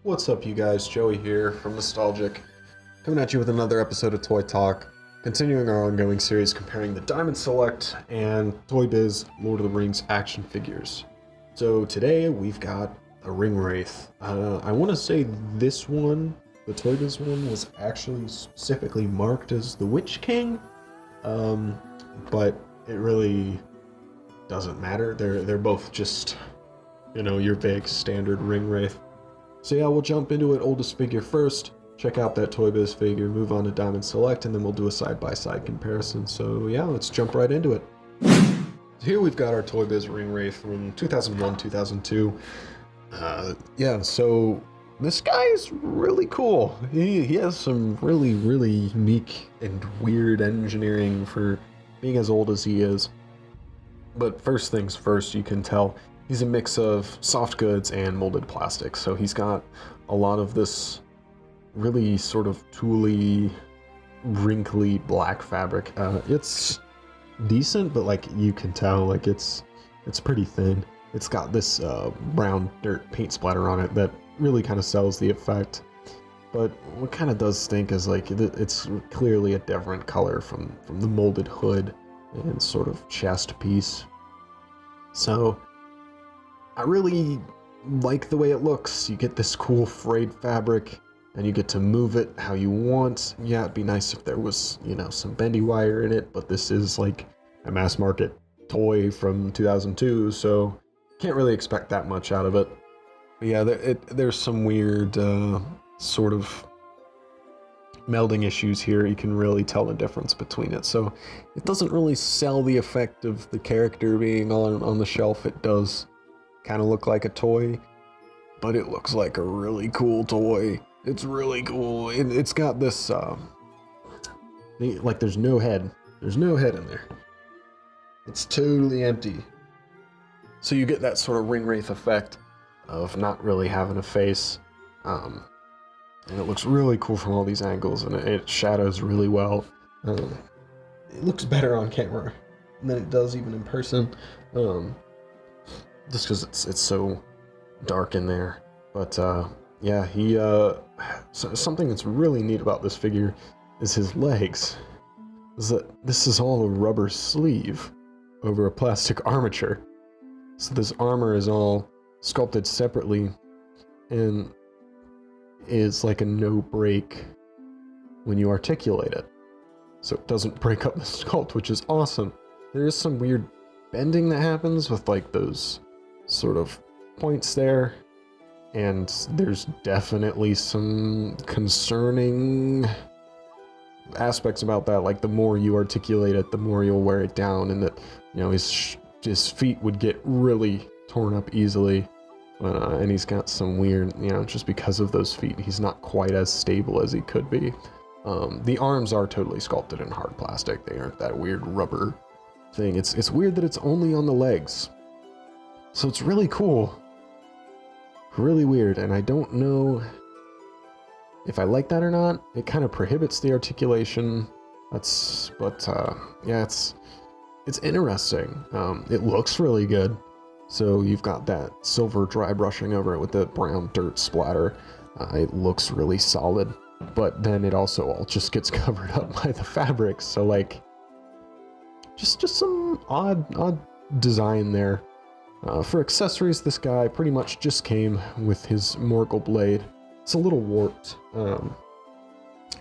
What's up, you guys? Joey here from Nostalgic, coming at you with another episode of Toy Talk, continuing our ongoing series comparing the Diamond Select and Toy Biz Lord of the Rings action figures. So today we've got a ringwraith. I want to say this one, the Toy Biz one, was actually specifically marked as the Witch King, but it really doesn't matter. They're both just, you know, your big standard ringwraith. So yeah, we'll jump into it, oldest figure first, check out that Toy Biz figure, move on to Diamond Select, and then we'll do a side-by-side comparison. So yeah, let's jump right into it. Here we've got our Toy Biz ringwraith from 2001, 2002. Yeah, so this guy is really cool. He has some really unique and weird engineering for being as old as he is. But first things first, you can tell he's a mix of soft goods and molded plastic, so he's got a lot of this really sort of tooly, wrinkly black fabric. It's decent, but like you can tell, like it's pretty thin. It's got this brown dirt paint splatter on it that really kind of sells the effect. But what kind of does stink is like it's clearly a different color from the molded hood and sort of chest piece. So I really like the way it looks. You get this cool frayed fabric and you get to move it how you want. Yeah, it'd be nice if there was, you know, some bendy wire in it, but this is like a mass market toy from 2002, so can't really expect that much out of it. But yeah, there's some weird sort of melding issues here. You can really tell the difference between it. So it doesn't really sell the effect of the character being on the shelf. It does kind of look like a toy, but it looks like a really cool toy. It's really cool. It's got this like there's no head in there. It's totally empty, so you get that sort of ringwraith effect of not really having a face, and it looks really cool from all these angles, and it shadows really well. It looks better on camera than it does even in person, just because it's so dark in there. But yeah, so something that's really neat about this figure is his legs. Is that this is all a rubber sleeve over a plastic armature. So this armor is all sculpted separately and is like a no break when you articulate it. So it doesn't break up the sculpt, which is awesome. There is some weird bending that happens with like those sort of points there, and there's definitely some concerning aspects about that. Like the more you articulate it, the more you'll wear it down, and that, you know, his feet would get really torn up easily. And he's got some weird, you know, just because of those feet, he's not quite as stable as he could be. The arms are totally sculpted in hard plastic. They aren't that weird rubber thing. It's weird that it's only on the legs. So it's really cool. Really weird, and I don't know if I like that or not. It kind of prohibits the articulation. Yeah, it's interesting. It looks really good. So you've got that silver dry brushing over it with the brown dirt splatter. It looks really solid, but then it also all just gets covered up by the fabric. So like, just some odd design there. For accessories, this guy pretty much just came with his Morgul blade. It's a little warped.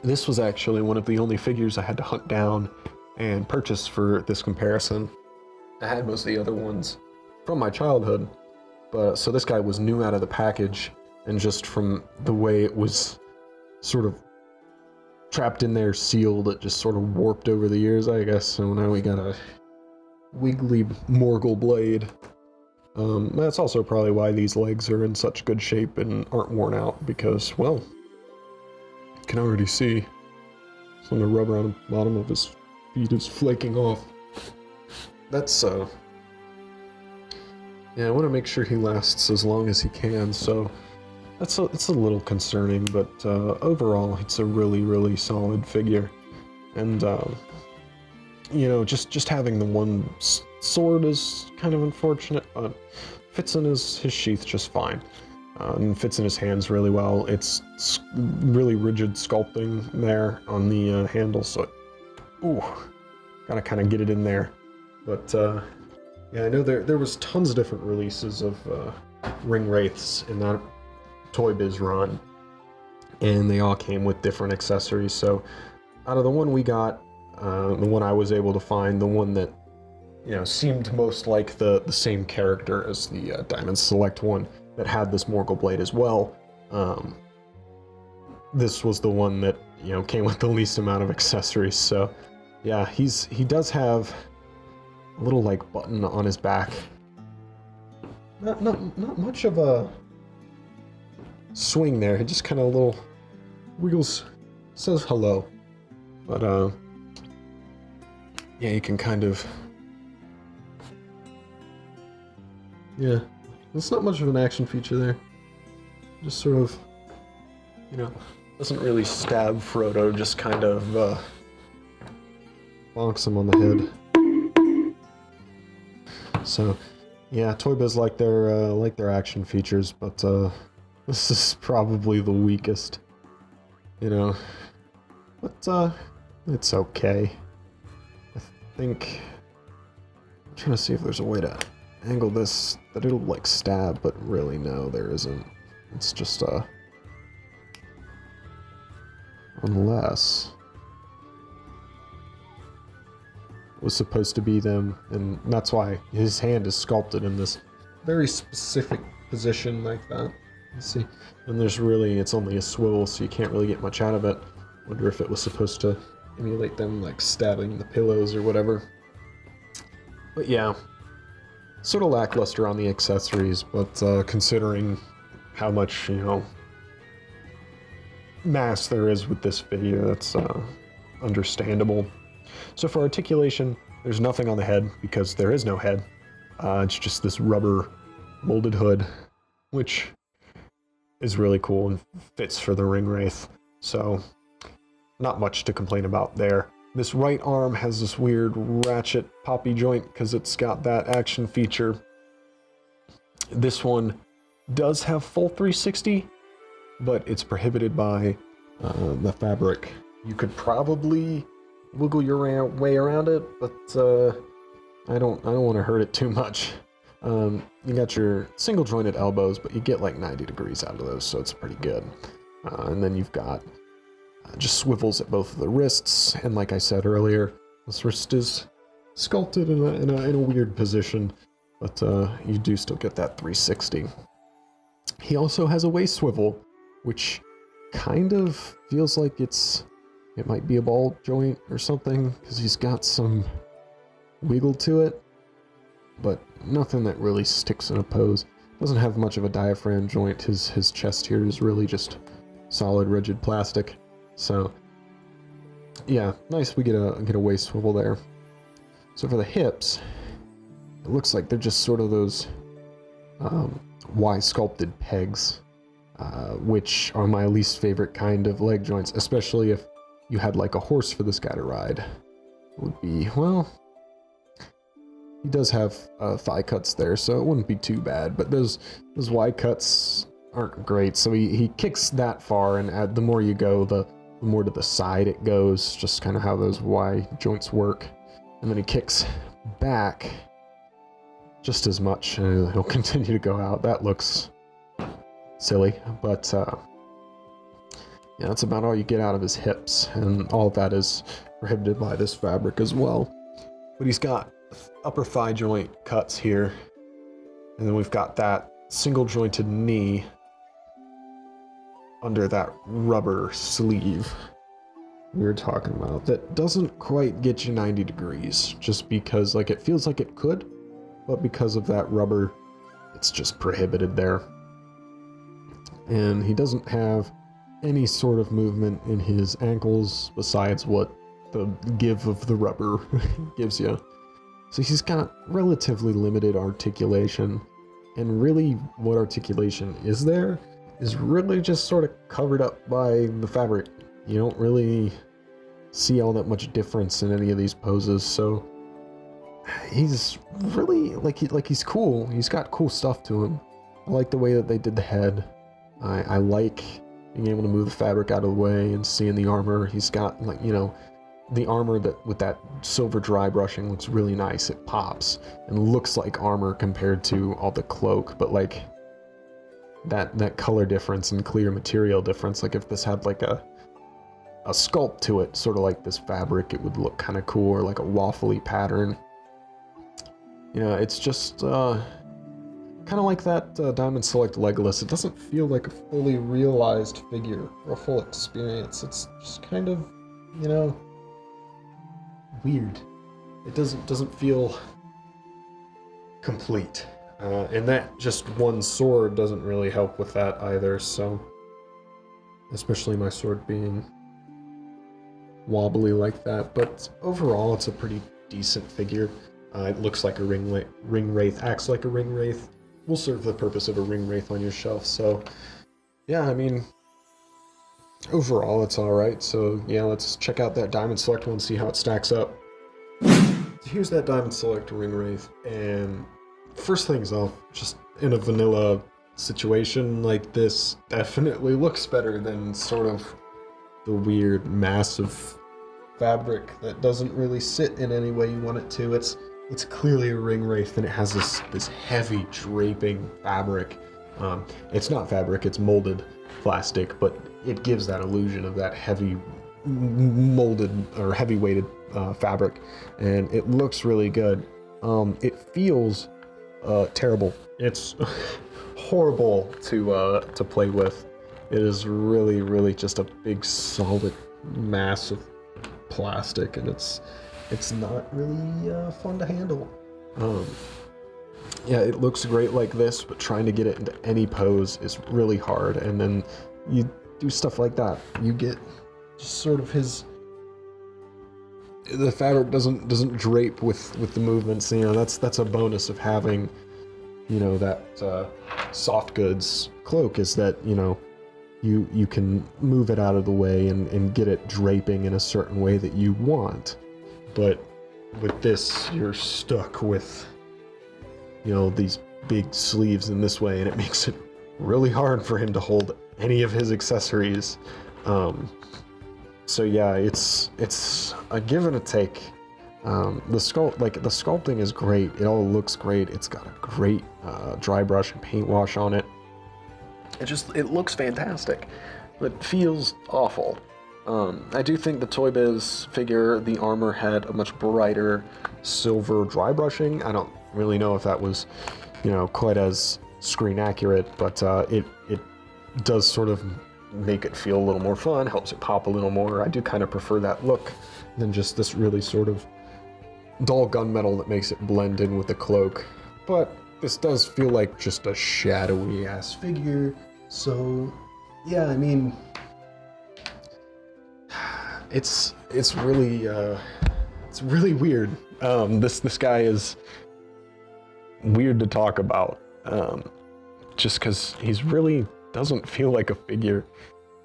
This was actually one of the only figures I had to hunt down and purchase for this comparison. I had most of the other ones from my childhood, but so this guy was new out of the package, and just from the way it was sort of trapped in there, sealed, it just sort of warped over the years, I guess. So now we got a wiggly Morgul blade. That's also probably why these legs are in such good shape and aren't worn out, because, well, you can already see some of the rubber on the bottom of his feet is flaking off. That's, yeah, I want to make sure he lasts as long as he can, so it's a little concerning, but overall, it's a really solid figure. And, you know, just having the one sword is kind of unfortunate, but fits in his sheath just fine. and fits in his hands really well. It's really rigid sculpting there on the handle, so gotta kind of get it in there. But yeah, I know there was tons of different releases of ringwraiths in that Toy Biz run, and they all came with different accessories. So out of the one we got, the one I was able to find, the one that seemed most like the same character as the Diamond Select one that had this Morgul blade as well. This was the one that came with the least amount of accessories. So yeah, he does have a little like button on his back. Not much of a swing there. He just kind of a little wiggles, says hello. But yeah, you can kind of, yeah, it's not much of an action feature there. Just sort of, doesn't really stab Frodo, just kind of bonks him on the head. So yeah, Toy Biz like their action features, but this is probably the weakest, but it's okay. I think I'm trying to see if there's a way to angle this that it'll like stab, but really no, there isn't. It's just unless it was supposed to be them, and that's why his hand is sculpted in this very specific position like that. You see, and it's only a swivel, so you can't really get much out of it. Wonder if it was supposed to emulate them like stabbing the pillows or whatever. But yeah, sort of lackluster on the accessories, but considering how much mass there is with this figure, that's understandable. So for articulation, there's nothing on the head because there is no head. It's just this rubber molded hood, which is really cool and fits for the ringwraith. So not much to complain about there. This right arm has this weird ratchet poppy joint because it's got that action feature. This one does have full 360, but it's prohibited by the fabric. You could probably wiggle your way around it, but I don't want to hurt it too much. You got your single jointed elbows, but you get like 90 degrees out of those, so it's pretty good. And then you've got just swivels at both of the wrists, and like I said earlier, this wrist is sculpted in a weird position, but you do still get that 360. He also has a waist swivel, which kind of feels like it might be a ball joint or something, because he's got some wiggle to it, but nothing that really sticks in a pose. Doesn't have much of a diaphragm joint. His chest here is really just solid, rigid plastic. So yeah, nice. We get a waist swivel there. So for the hips, it looks like they're just sort of those Y sculpted pegs, which are my least favorite kind of leg joints, especially if you had like a horse for this guy to ride. It would be, well, he does have thigh cuts there, so it wouldn't be too bad, but those Y cuts aren't great. So he kicks that far, and the more you go, the more to the side it goes, just kind of how those Y joints work. And then he kicks back just as much, and he'll continue to go out. That looks silly, but yeah, that's about all you get out of his hips, and all of that is prohibited by this fabric as well. But he's got upper thigh joint cuts here, and then we've got that single jointed knee under that rubber sleeve we were talking about that doesn't quite get you 90 degrees, just because like it feels like it could, but because of that rubber, it's just prohibited there. And he doesn't have any sort of movement in his ankles besides what the give of the rubber gives you. So he's got relatively limited articulation, and really what articulation is there is really just sort of covered up by the fabric. You don't really see all that much difference in any of these poses, so he's really like he's cool. He's got cool stuff to him, I like the way that they did the head. I like being able to move the fabric out of the way and seeing the armor. He's got, like, you know, the armor that with that silver dry brushing looks really nice. It pops and looks like armor compared to all the cloak, but like that color difference and clear material difference, like if this had like a sculpt to it, sort of like this fabric, it would look kind of cool, or like a waffly pattern. You know, it's just kind of like that Diamond Select Legolas. It doesn't feel like a fully realized figure or a full experience. It's just kind of, you know, weird. It doesn't feel complete. And that just one sword doesn't really help with that either, so especially my sword being wobbly like that. But overall, it's a pretty decent figure. It looks like a ring wraith, acts like a ring wraith, will serve the purpose of a ring wraith on your shelf. So yeah, I mean, overall it's all right. So yeah, let's check out that Diamond Select one, see how it stacks up. So here's that Diamond Select ring wraith, and first things off, just in a vanilla situation like this, definitely looks better than sort of the weird massive fabric that doesn't really sit in any way you want it to. It's clearly a ring wraith, and it has this heavy draping fabric. It's not fabric, it's molded plastic, but it gives that illusion of that heavy molded or heavy weighted fabric, and it looks really good. It feels terrible. It's horrible to play with. It is really just a big solid mass of plastic, and it's not really fun to handle. Yeah, it looks great like this, but trying to get it into any pose is really hard. And then you do stuff like that, you get just sort of the fabric doesn't drape with the movements. You know, that's a bonus of having, you know, that soft goods cloak, is that, you know, you can move it out of the way and get it draping in a certain way that you want. But with this, you're stuck with, you know, these big sleeves in this way, and it makes it really hard for him to hold any of his accessories. So yeah, it's a give and a take. The sculpting is great. It all looks great. It's got a great dry brush and paint wash on it. It looks fantastic, but feels awful. I do think the Toy Biz figure, the armor had a much brighter silver dry brushing. I don't really know if that was, you know, quite as screen accurate, but it does sort of make it feel a little more fun, helps it pop a little more. I do kind of prefer that look than just this really sort of dull gunmetal that makes it blend in with the cloak. But this does feel like just a shadowy ass figure. So yeah, I mean, it's really weird. This guy is weird to talk about, just because he's really doesn't feel like a figure.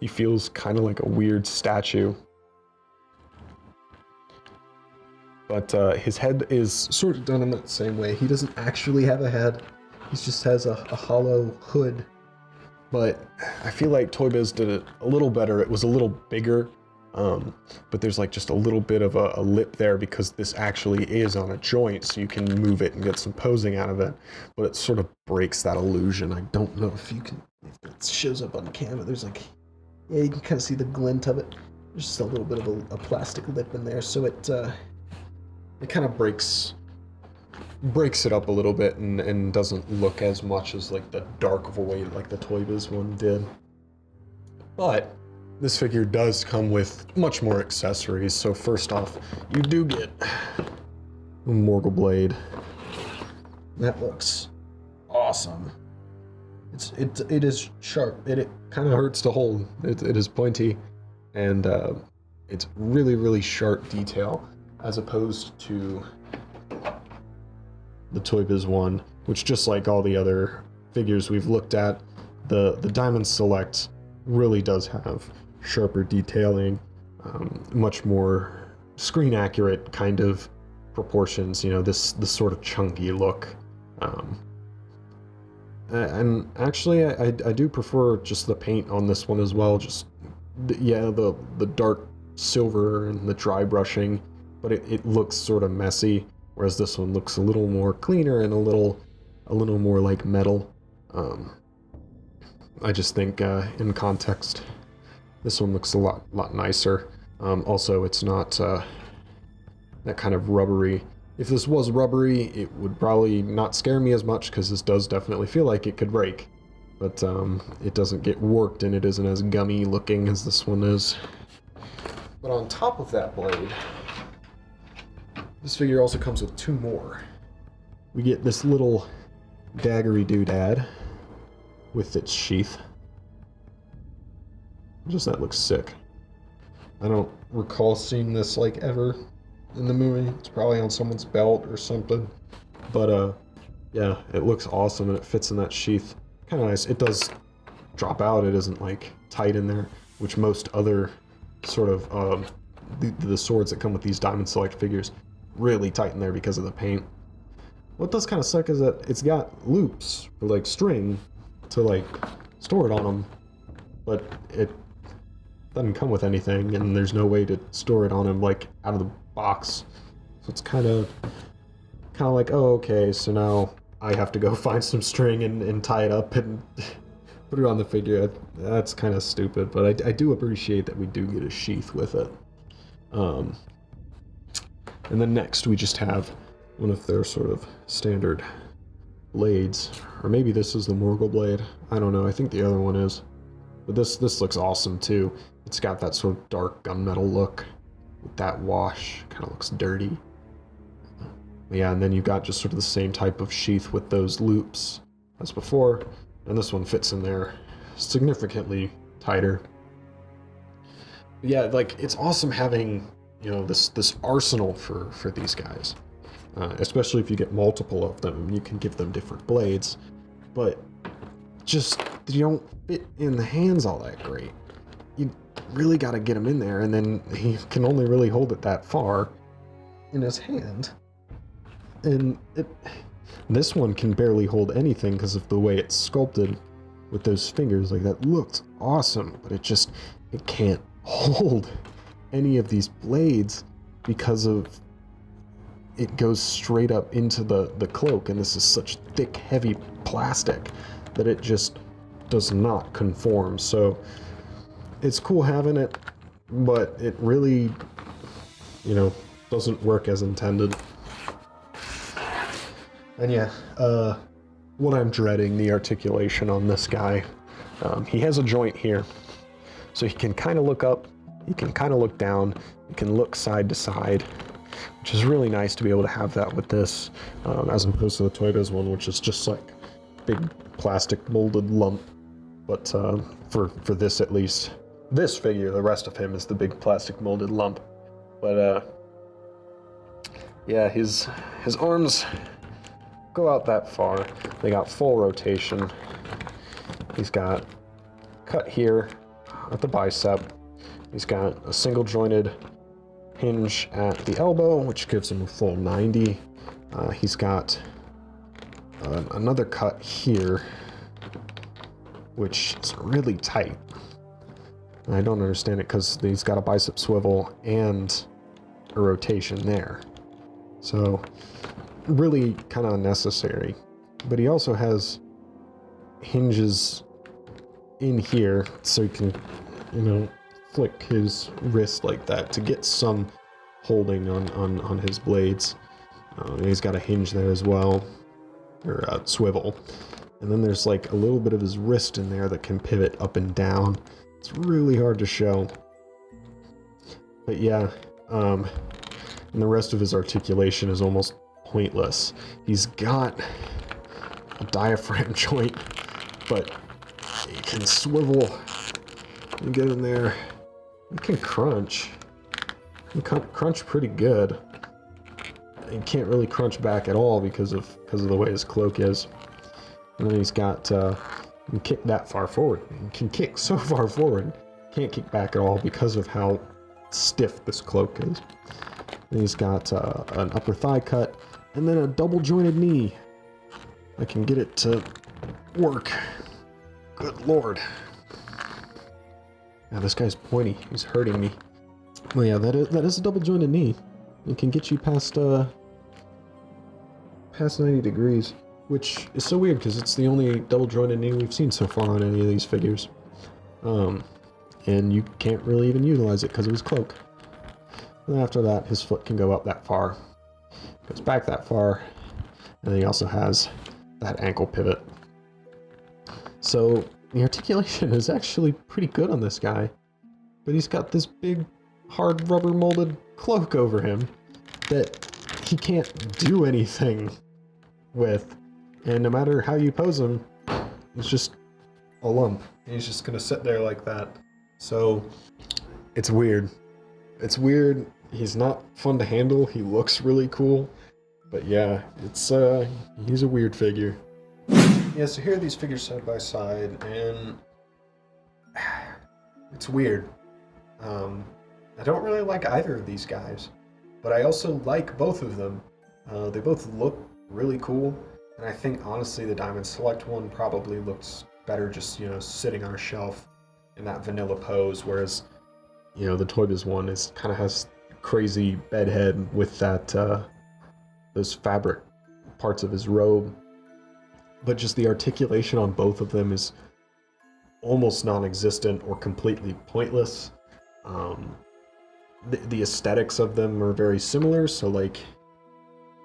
He feels kind of like a weird statue. But his head is sort of done in that same way. He doesn't actually have a head. He just has a hollow hood. But I feel like Toy Biz did it a little better. It was a little bigger, but there's like just a little bit of a lip there, because this actually is on a joint, so you can move it and get some posing out of it. But it sort of breaks that illusion. I don't know if it shows up on camera. There's like, yeah, you can kind of see the glint of it. There's just a little bit of a plastic lip in there, so it kind of breaks it up a little bit and doesn't look as much as like the dark void like the Toy Biz one did. But this figure does come with much more accessories. So first off, you do get a Morgul blade. That looks awesome. It is sharp. It kind of hurts to hold. It is pointy, and it's really sharp detail, as opposed to the Toy Biz one, which, just like all the other figures we've looked at, the Diamond Select really does have sharper detailing, much more screen accurate kind of proportions, you know, this sort of chunky look. And actually, I do prefer just the paint on this one as well. Just, yeah, the dark silver and the dry brushing, but it looks sort of messy, whereas this one looks a little more cleaner and a little more like metal. I just think in context, this one looks a lot nicer. Also, it's not that kind of rubbery. If this was rubbery, it would probably not scare me as much, because this does definitely feel like it could break. But it doesn't get warped, and it isn't as gummy looking as this one is. But on top of that blade, this figure also comes with 2 more. We get this little daggery doodad with its sheath. Just that looks sick. I don't recall seeing this like ever in the movie. It's probably on someone's belt or something. But yeah, it looks awesome, and it fits in that sheath. Kind of nice. It does drop out. It isn't like tight in there, which most other sort of the swords that come with these Diamond Select figures really tight in there because of the paint. What does kind of suck is that it's got loops for like string to like store it on them, but it doesn't come with anything, and there's no way to store it on them like out of the box. So it's kind of like, oh, okay, so now I have to go find some string and tie it up and put it on the figure. That's kind of stupid, but I do appreciate that we do get a sheath with it. And then next we just have one of their sort of standard blades, or maybe this is the Morgul blade. I don't know. I think the other one is. But this looks awesome too. It's got that sort of dark gunmetal look with that wash. Kind of looks dirty. Yeah, and then you've got just sort of the same type of sheath with those loops as before, and this one fits in there significantly tighter. But yeah, like, it's awesome having, you know, this arsenal for these guys, especially if you get multiple of them. You can give them different blades, but just they don't fit in the hands all that great. You really got to get them in there, and then he can only really hold it that far in his hand. And this one can barely hold anything because of the way it's sculpted with those fingers. Like, that looked awesome, but it can't hold any of these blades because of it goes straight up into the cloak, and this is such thick, heavy plastic that it just does not conform. So it's cool having it, but it really, you know, doesn't work as intended. And yeah, what I'm dreading, the articulation on this guy. He has a joint here, so he can kind of look up, he can kind of look down, he can look side to side, which is really nice to be able to have that with this, as opposed to the ToyBiz one, which is just like big plastic molded lump. But for this, at least, this figure, the rest of him is the big plastic molded lump. But yeah, his arms go out that far. They got full rotation. He's got cut here at the bicep. He's got a single jointed hinge at the elbow, which gives him a full 90. He's got another cut here, which is really tight. And I don't understand it because he's got a bicep swivel and a rotation there. So really kind of unnecessary. But he also has hinges in here, so you can, you know, flick his wrist like that to get some holding on his blades. He's got a hinge there as well, or a swivel. And then there's like a little bit of his wrist in there that can pivot up and down. It's really hard to show. But yeah, and the rest of his articulation is almost pointless. He's got a diaphragm joint, but he can swivel and get in there. He can crunch. He can crunch pretty good. He can't really crunch back at all because of the way his cloak is. And then he's got he can kick that far forward. He can kick so far forward. Can't kick back at all because of how stiff this cloak is. And he's got an upper thigh cut, and then a double jointed knee. I can get it to work. Good lord. Now this guy's pointy. He's hurting me. Well, yeah, that is a double jointed knee. It can get you past 90 degrees, which is so weird because it's the only double jointed knee we've seen so far on any of these figures. And you can't really even utilize it because of his cloak. And after that, his foot can go up that far, goes back that far, and then he also has that ankle pivot. So the articulation is actually pretty good on this guy, but he's got this big, hard rubber molded cloak over him that he can't do anything with. And no matter how you pose him, it's just a lump. He's just gonna sit there like that. So it's weird. It's weird. He's not fun to handle. He looks really cool, but yeah, it's he's a weird figure. Yeah, so here are these figures side by side, and it's weird. I don't really like either of these guys, but I also like both of them. They both look really cool, and I think honestly the Diamond Select one probably looks better just, you know, sitting on a shelf in that vanilla pose, whereas, you know, the ToyBiz one is kind of has crazy bed head with that those fabric parts of his robe. But just the articulation on both of them is almost non-existent or completely pointless. The aesthetics of them are very similar, so like,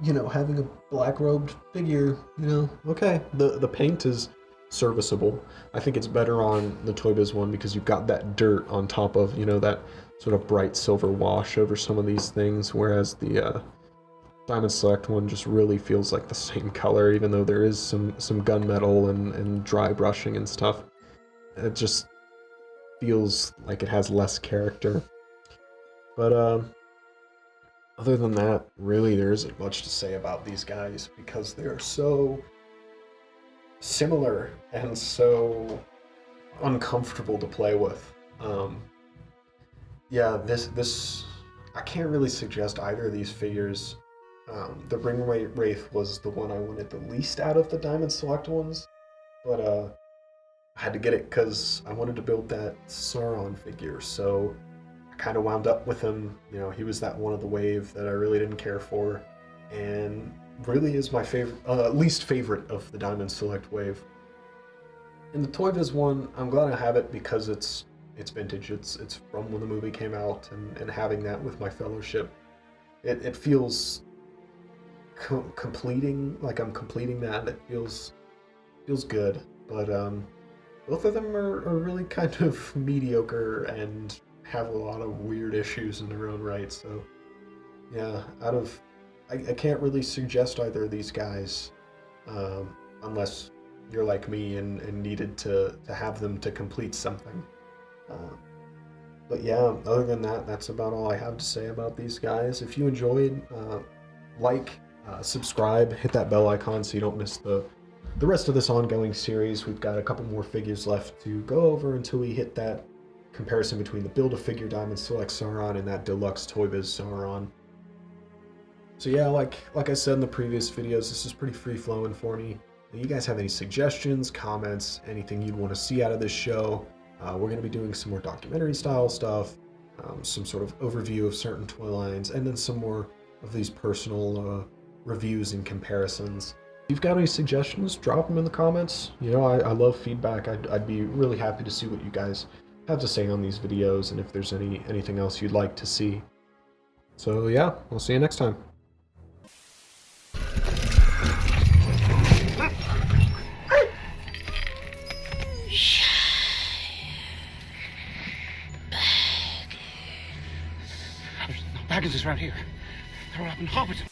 you know, having a black robed figure, you know, okay, the paint is serviceable. I think it's better on the ToyBiz one because you've got that dirt on top of, you know, that sort of bright silver wash over some of these things, whereas the Diamond Select one just really feels like the same color, even though there is some gunmetal and dry brushing and stuff. It just feels like it has less character. But other than that, really there isn't much to say about these guys because they're so similar and so uncomfortable to play with. Yeah, this I can't really suggest either of these figures. The ringwraith was the one I wanted the least out of the Diamond Select ones, but I had to get it because I wanted to build that Sauron figure, so I kind of wound up with him. You know, he was that one of the wave that I really didn't care for, and really is my favorite, least favorite of the Diamond Select wave. In the ToyBiz one, I'm glad I have it because it's vintage. It's from when the movie came out, and having that with my fellowship, it feels completing, like I'm completing that. It feels good, but both of them are really kind of mediocre and have a lot of weird issues in their own right. So yeah, I can't really suggest either of these guys unless you're like me and needed to have them to complete something. But yeah, other than that, that's about all I have to say about these guys. If you enjoyed, subscribe, hit that bell icon so you don't miss the rest of this ongoing series. We've got a couple more figures left to go over until we hit that comparison between the Build-A-Figure Diamond Select Sauron and that Deluxe ToyBiz Sauron. So yeah, like I said in the previous videos, this is pretty free-flowing for me. If you guys have any suggestions, comments, anything you'd want to see out of this show, we're going to be doing some more documentary-style stuff, some sort of overview of certain toy lines, and then some more of these personal reviews and comparisons. If you've got any suggestions, drop them in the comments. You know, I love feedback. I'd be really happy to see what you guys have to say on these videos, and if there's anything else you'd like to see. So yeah, we'll see you next time. There's no baggages around here. They're all up in Hobbiton.